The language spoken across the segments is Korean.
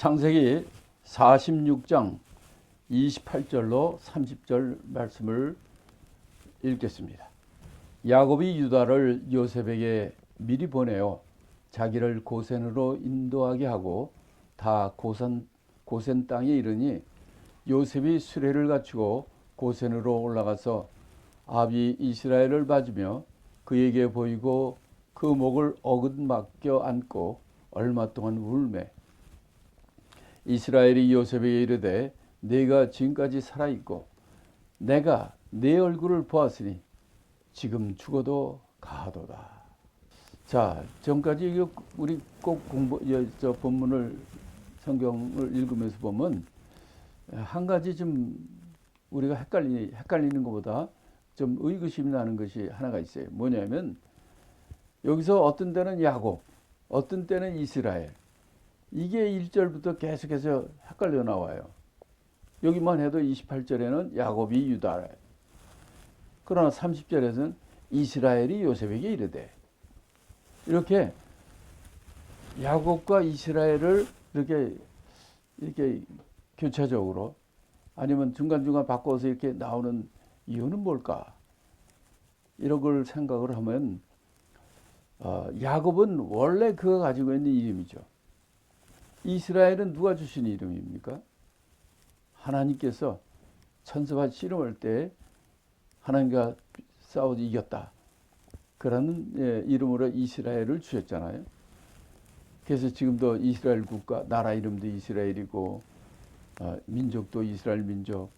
창세기 46장 28절로 30절 말씀을 읽겠습니다. 야곱이 유다를 요셉에게 미리 보내어 자기를 고센으로 인도하게 하고 다 고센 땅에 이르니 요셉이 수레를 갖추고 고센으로 올라가서 아비 이스라엘을 맞으며 그에게 보이고 그 목을 어긋맞겨 안고 얼마 동안 울매 이스라엘이 요셉에게 이르되 네가 지금까지 살아있고 내가 네 얼굴을 보았으니 지금 죽어도 가하도다. 자, 전까지 우리 꼭 본문을 성경을 읽으면서 보면 한 가지 좀 우리가 헷갈리는 것보다 좀 의구심이 나는 것이 하나가 있어요. 뭐냐면 여기서 어떤 때는 야곱, 어떤 때는 이스라엘. 이게 1절부터 계속해서 헷갈려 나와요. 여기만 해도 28절에는 야곱이 유다. 그러나 30절에서는 이스라엘이 요셉에게 이르되. 이렇게 야곱과 이스라엘을 이렇게 교차적으로 아니면 중간중간 바꿔서 이렇게 나오는 이유는 뭘까? 이런 걸 생각을 하면 야곱은 원래 그가 가지고 있는 이름이죠. 이스라엘은 누가 주신 이름입니까? 하나님께서 천사와 씨름할 때 하나님과 싸워 이겼다. 그러는 이름으로 이스라엘을 주셨잖아요. 그래서 지금도 이스라엘 국가, 나라 이름도 이스라엘이고 민족도 이스라엘 민족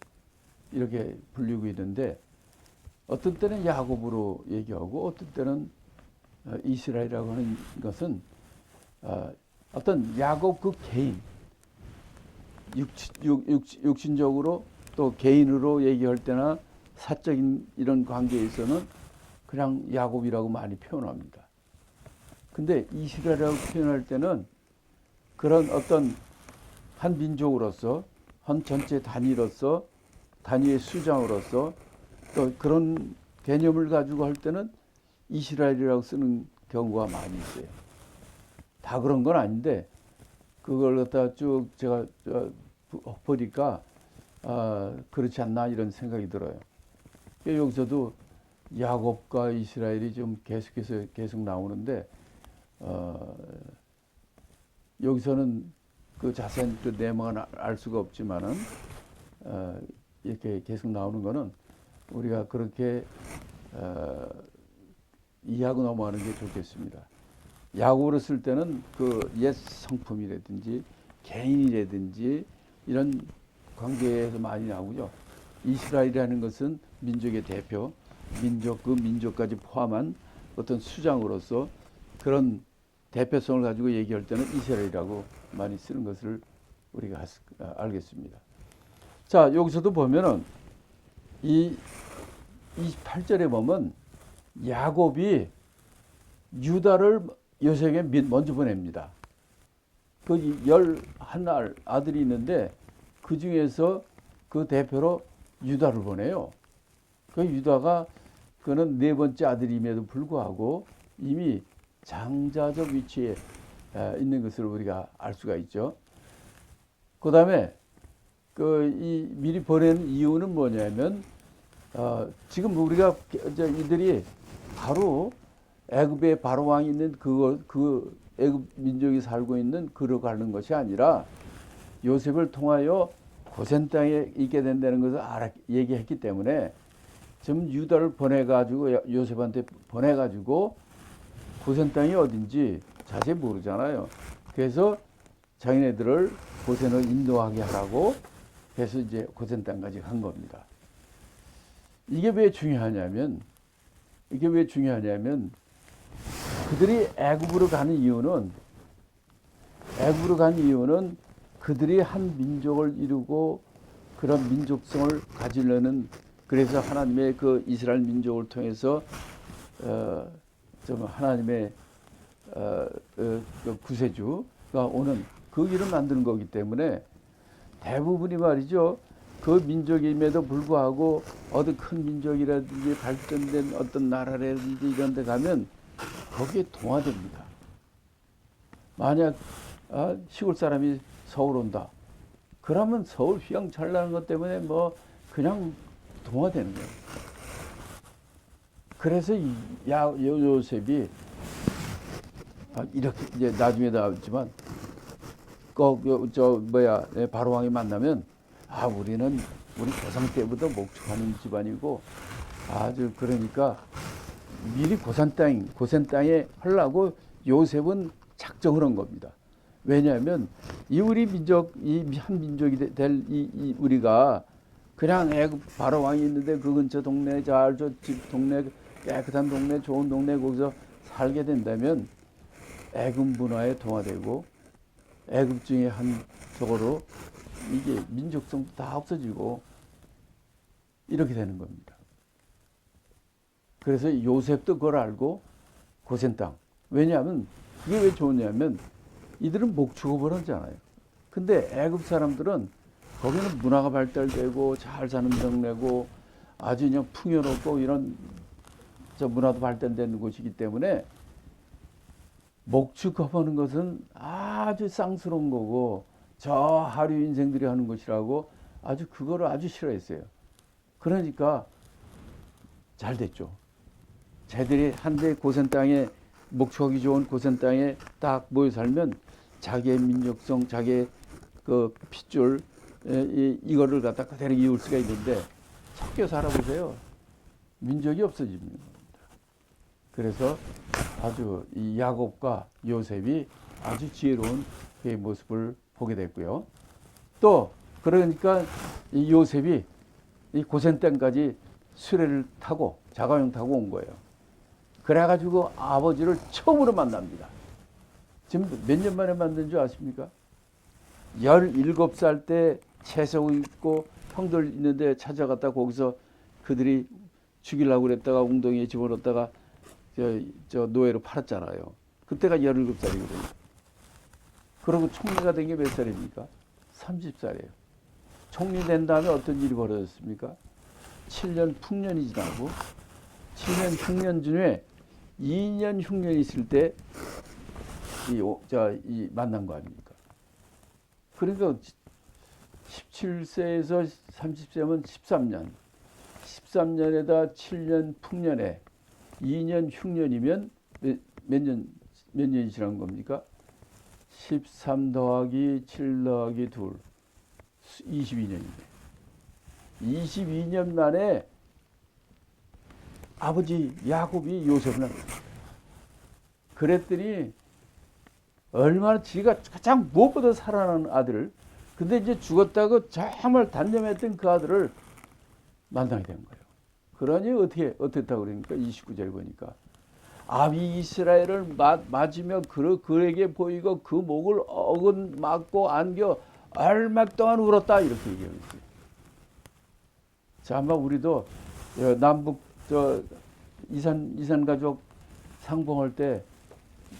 이렇게 불리고 있는데 어떤 때는 야곱으로 얘기하고 어떤 때는 이스라엘이라고 하는 것은 어떤 야곱 그 개인 육신적으로 또 개인으로 얘기할 때나 사적인 이런 관계에서는 그냥 야곱이라고 많이 표현합니다. 근데 이스라엘이라고 표현할 때는 그런 어떤 한 민족으로서 한 전체 단위로서 단위의 수장으로서 또 그런 개념을 가지고 할 때는 이스라엘이라고 쓰는 경우가 많이 있어요. 다 그런 건 아닌데 그걸 갖다 쭉 제가 보니까 그렇지 않나 이런 생각이 들어요. 여기서도 야곱과 이스라엘이 좀 계속해서 계속 나오는데 여기서는 그 자세한 그 내용은 알 수가 없지만은 이렇게 계속 나오는 거는 우리가 그렇게 이해하고 넘어가는 게 좋겠습니다. 야곱으로 쓸 때는 그 옛 성품이라든지 개인이라든지 이런 관계에서 많이 나오고요. 이스라엘이라는 것은 민족의 대표, 그 민족까지 포함한 어떤 수장으로서 그런 대표성을 가지고 얘기할 때는 이스라엘이라고 많이 쓰는 것을 우리가 알겠습니다. 자, 여기서도 보면은 이 28절에 보면 야곱이 유다를 요셉에게 먼저 보냅니다. 그 11 아들이 있는데 그 중에서 그 대표로 유다를 보내요. 그 유다가 그는 네 번째 아들임에도 불구하고 이미 장자적 위치에 있는 것을 우리가 알 수가 있죠. 그 다음에 이 미리 보낸 이유는 뭐냐면 지금 우리가 이들이 바로 애굽에 바로 왕이 있는 그 애굽 민족이 살고 있는 그로 가는 것이 아니라 요셉을 통하여 고센 땅에 있게 된다는 것을 얘기했기 때문에 지금 유다를 보내가지고 요셉한테 보내가지고 고센 땅이 어딘지 자세히 모르잖아요. 그래서 자기네들을 고센으로 인도하게 하라고 해서 이제 고센 땅까지 간 겁니다. 이게 왜 중요하냐면 그들이 애굽으로 가는 이유는 그들이 한 민족을 이루고 그런 민족성을 가지려는 그래서 하나님의 그 이스라엘 민족을 통해서 좀 하나님의 구세주가 오는 그 길을 만드는 거기 때문에 대부분이 말이죠. 그 민족임에도 불구하고 어떤 큰 민족이라든지 발전된 어떤 나라라든지 이런 데 가면 거기에 동화됩니다. 만약 시골 사람이 서울 온다. 그러면 서울 휘황찬란한 것 때문에 뭐 그냥 동화되는 거예요. 그래서 요셉이 이렇게 이제 나중에 나왔지만 바로 왕이 만나면 우리 조상 때부터 목축하는 집안이고 아주 그러니까 미리 고센 땅에 하려고 요셉은 작정을 한 겁니다. 왜냐하면 이 우리 민족, 이 한 민족이 될 우리가 그냥 애굽 바로 왕이 있는데 그 근처 동네 집 동네 깨끗한 동네 좋은 동네 거기서 살게 된다면 애굽 문화에 동화되고 애굽 중에 한 저거로 이게 민족성도 다 없어지고 이렇게 되는 겁니다. 그래서 요셉도 그걸 알고 고센 땅. 왜냐하면 그게 왜 좋냐면 이들은 목축업을 하잖아요. 근데 애굽 사람들은 거기는 문화가 발달되고 잘 사는 동네고 아주 그냥 풍요롭고 이런 문화도 발달된 곳이기 때문에 목축업하는 것은 아주 쌍스러운 거고 저 하류 인생들이 하는 것이라고 아주 그거를 아주 싫어했어요. 그러니까 잘 됐죠. 쟤들이 한데 고센 땅에 목축하기 좋은 고센 땅에 딱 모여 살면 자기의 민족성, 자기의 그 핏줄 이거를 갖다 그대로 이을 수가 있는데 섞여 살아보세요. 민족이 없어집니다. 그래서 아주 이 야곱과 요셉이 아주 지혜로운 그의 모습을 보게 됐고요. 또 그러니까 이 요셉이 이 고센 땅까지 수레를 타고 자가용 타고 온 거예요. 그래가지고 아버지를 처음으로 만납니다. 지금 몇 년 만에 만든 줄 아십니까? 17살 때 채석 입고 형들 있는데 찾아갔다 거기서 그들이 죽이려고 그랬다가 웅덩이에 집어넣었다가 저 노예로 팔았잖아요. 그때가 17살이거든요. 그리고 총리가 된 게 몇 살입니까? 30살이에요. 총리 된 다음에 어떤 일이 벌어졌습니까? 7년 풍년이 지나고 7년 흉년 중에 2년 흉년이 있을 때 이 만난 거 아닙니까? 그러니까 17세에서 30세면 13년. 13년에다 7년 풍년에 2년 흉년이면 몇 년이 지난 겁니까? 13 더하기 7 더하기 2 22년입니다. 22년 만에 아버지 야곱이 요셉을 낳은 거예요. 그랬더니 얼마나 지가 가장 무엇보다 사랑하는 아들을 근데 이제 죽었다고 정말 단념했던 그 아들을 만나게 된 거예요. 그러니 어떻다고 그러니까 29절 보니까 아비 이스라엘을 맞으며 그에게 보이고 그 목을 맞고 안겨 얼마 동안 울었다 이렇게 얘기하고 있어요. 자, 아마 우리도 남북 이산 가족 상봉할 때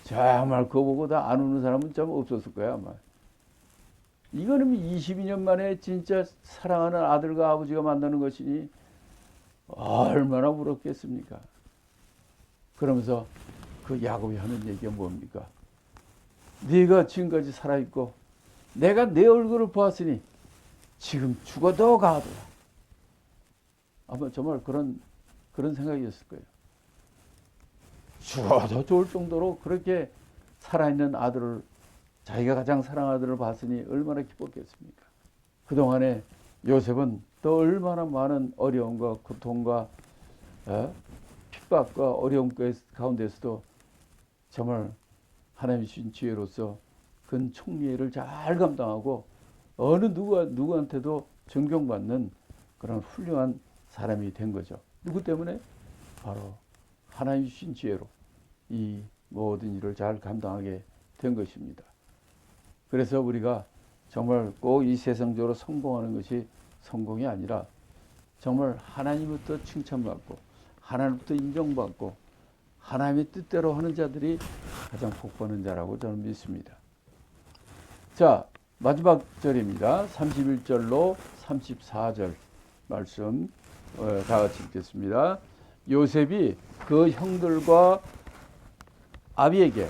정말 그거 보고 다 안 우는 사람은 좀 없었을 거야 아마. 이거는 22년 만에 진짜 사랑하는 아들과 아버지가 만나는 것이니 얼마나 울었겠습니까? 그러면서 그 야곱이 하는 얘기가 뭡니까? 네가 지금까지 살아있고 내가 내 얼굴을 보았으니 지금 죽어도 가도다. 아마 정말 그런 생각이었을 거예요. 죽어도 좋을 정도로 그렇게 살아있는 아들을 자기가 가장 사랑하는 아들을 봤으니 얼마나 기뻤겠습니까? 그동안에 요셉은 또 얼마나 많은 어려움과 고통과 핍박과 어려움 가운데서도 정말 하나님이 주신 지혜로서 그 총리를 잘 감당하고 어느 누구한테도 존경받는 그런 훌륭한 사람이 된 거죠. 누구 때문에? 바로 하나님이 주신 지혜로 이 모든 일을 잘 감당하게 된 것입니다. 그래서 우리가 정말 꼭 이 세상적으로 성공하는 것이 성공이 아니라 정말 하나님부터 칭찬받고 하나님부터 인정받고 하나님의 뜻대로 하는 자들이 가장 복받는 자라고 저는 믿습니다. 자, 마지막 절입니다. 31절로 34절 말씀 다 같이 읽겠습니다. 요셉이 그 형들과 아비에게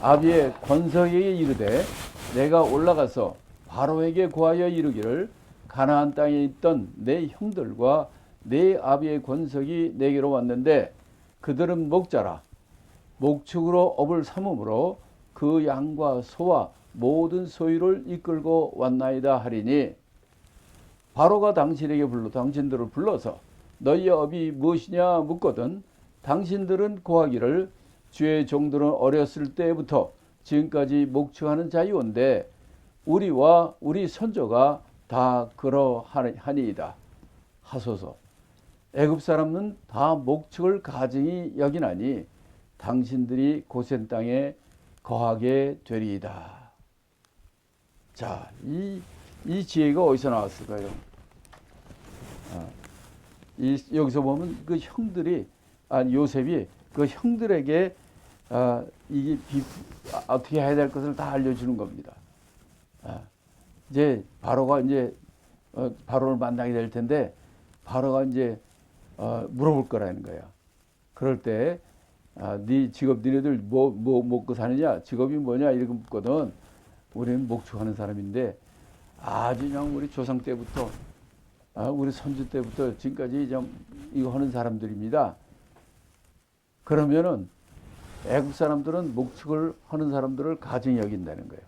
아비의 권석에게 이르되 내가 올라가서 바로에게 고하여 이르기를 가나안 땅에 있던 내 형들과 내 아비의 권석이 내게로 왔는데 그들은 목자라 목축으로 업을 삼음으로 그 양과 소와 모든 소유를 이끌고 왔나이다 하리니 바로가 당신들을 불러서 너희의 업이 무엇이냐 묻거든 당신들은 고하기를 주의 종들은 어렸을 때부터 지금까지 목축하는 자이온데 우리와 우리 선조가 다 그러하니이다 하소서. 애굽 사람은 다 목축을 가증히 여기나니 당신들이 고센 땅에 거하게 되리이다. 자, 이 지혜가 어디서 나왔을까요? 여기서 보면 그 형들이 요셉이 그 형들에게 이게 어떻게 해야 될 것을 다 알려주는 겁니다. 이제 바로가 이제 바로를 만나게 될 텐데 바로가 이제 물어볼 거라는 거야. 그럴 때 네 직업 니네들 뭐 먹고 사느냐 직업이 뭐냐 이렇게 묻거든. 우리는 목축하는 사람인데 아주 그냥 우리 조상 때부터 우리 선조 때부터 지금까지 좀 이거 하는 사람들입니다. 그러면은 애국 사람들은 목축을 하는 사람들을 가증히 여긴다는 거예요.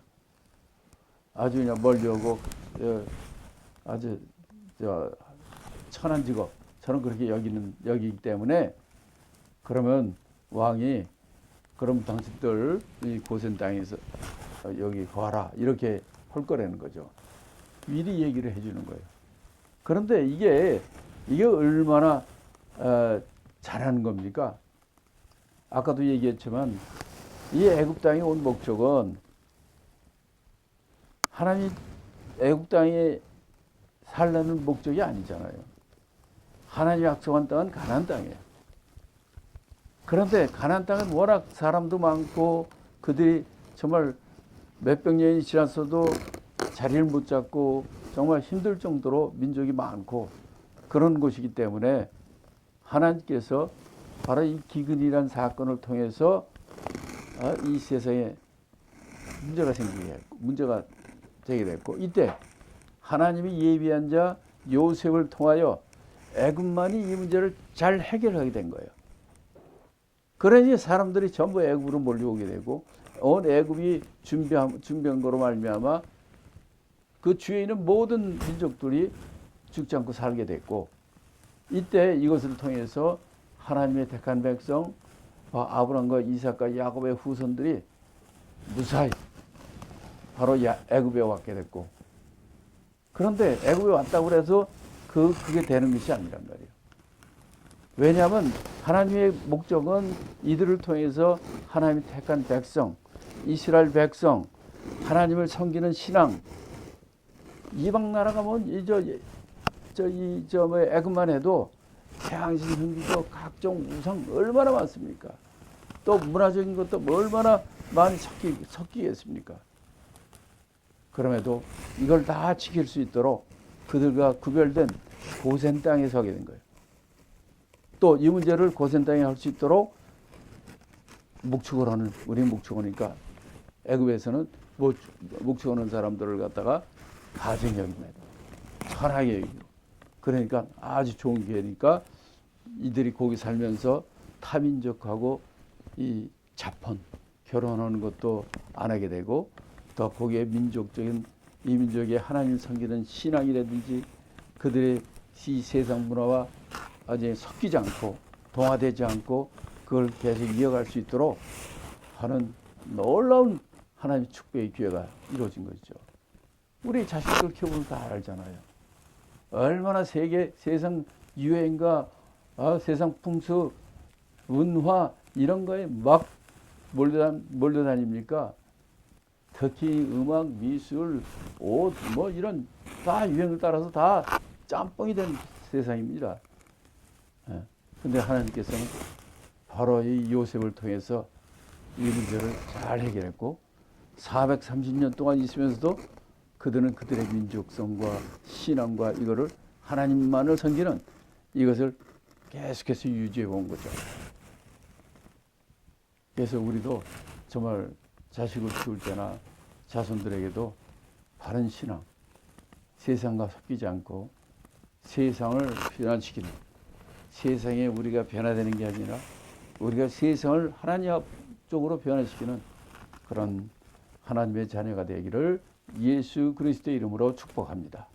아주 그냥 멀리 오고 아주 천한 직업 저는 그렇게 여기기 때문에 그러면 왕이 그럼 당신들 이 고센 땅에서 여기 거하라 이렇게 할 거라는 거죠. 미리 얘기를 해주는 거예요. 그런데 이게 얼마나 잘하는 겁니까? 아까도 얘기했지만 이 애굽 땅에 온 목적은 하나님 애굽 땅에 살라는 목적이 아니잖아요. 하나님이 약속한 땅은 가나안 땅이에요. 그런데 가나안 땅은 워낙 사람도 많고 그들이 정말 몇백 년이 지났어도 자리를 못 잡고 정말 힘들 정도로 민족이 많고 그런 곳이기 때문에 하나님께서 바로 이 기근이라는 사건을 통해서 이 세상에 문제가 되게 됐고 이때 하나님이 예비한 자 요셉을 통하여 애굽만이 이 문제를 잘 해결하게 된 거예요. 그러니 사람들이 전부 애굽으로 몰려오게 되고 온 애굽이 준비한 거로 말미암아 그 주위에 있는 모든 민족들이 죽지 않고 살게 됐고 이때 이것을 통해서 하나님의 택한 백성 아브라함과 이삭과 야곱의 후손들이 무사히 바로 애굽에 왔게 됐고 그런데 애굽에 왔다고 해서 그게 되는 것이 아니란 말이에요. 왜냐하면 하나님의 목적은 이들을 통해서 하나님이 택한 백성, 이스라엘 백성, 하나님을 섬기는 신앙, 이방 나라 가면 애굽만 해도 태양신 흥기도 각종 우상 얼마나 많습니까? 또 문화적인 것도 얼마나 많이 섞이겠습니까? 그럼에도 이걸 다 지킬 수 있도록 그들과 구별된 고센 땅에 서게 된 거예요. 또 이 문제를 고센 땅에 할 수 있도록 우리는 목축하니까 애굽에서는 목축하는 사람들을 갖다가 가증히 여깁니다. 천하게 여기고. 그러니까 아주 좋은 기회니까 이들이 거기 살면서 타민족하고 이 자폰 결혼하는 것도 안 하게 되고 또 거기에 이 민족의 하나님 섬기는 신앙이라든지 그들의 이 세상 문화와 아주 섞이지 않고 동화되지 않고 그걸 계속 이어갈 수 있도록 하는 놀라운 하나님의 축복의 기회가 이루어진 것이죠. 우리 자식들 키우면 다 알잖아요. 얼마나 세상 유행과 세상 풍습, 문화 이런 거에 막 몰려다닙니까? 특히 음악, 미술, 옷 이런 다 유행을 따라서 다 짬뽕이 된 세상입니다. 근데 하나님께서는 바로 이 요셉을 통해서 이 문제를 잘 해결했고 430년 동안 있으면서도 그들은 그들의 민족성과 신앙과 이거를 하나님만을 섬기는 이것을 계속해서 유지해 온 거죠. 그래서 우리도 정말 자식을 키울 때나 자손들에게도 바른 신앙, 세상과 섞이지 않고 세상을 변화시키는, 세상에 우리가 변화되는 게 아니라 우리가 세상을 하나님 앞쪽으로 변화시키는 그런 하나님의 자녀가 되기를 예수 그리스도의 이름으로 축복합니다.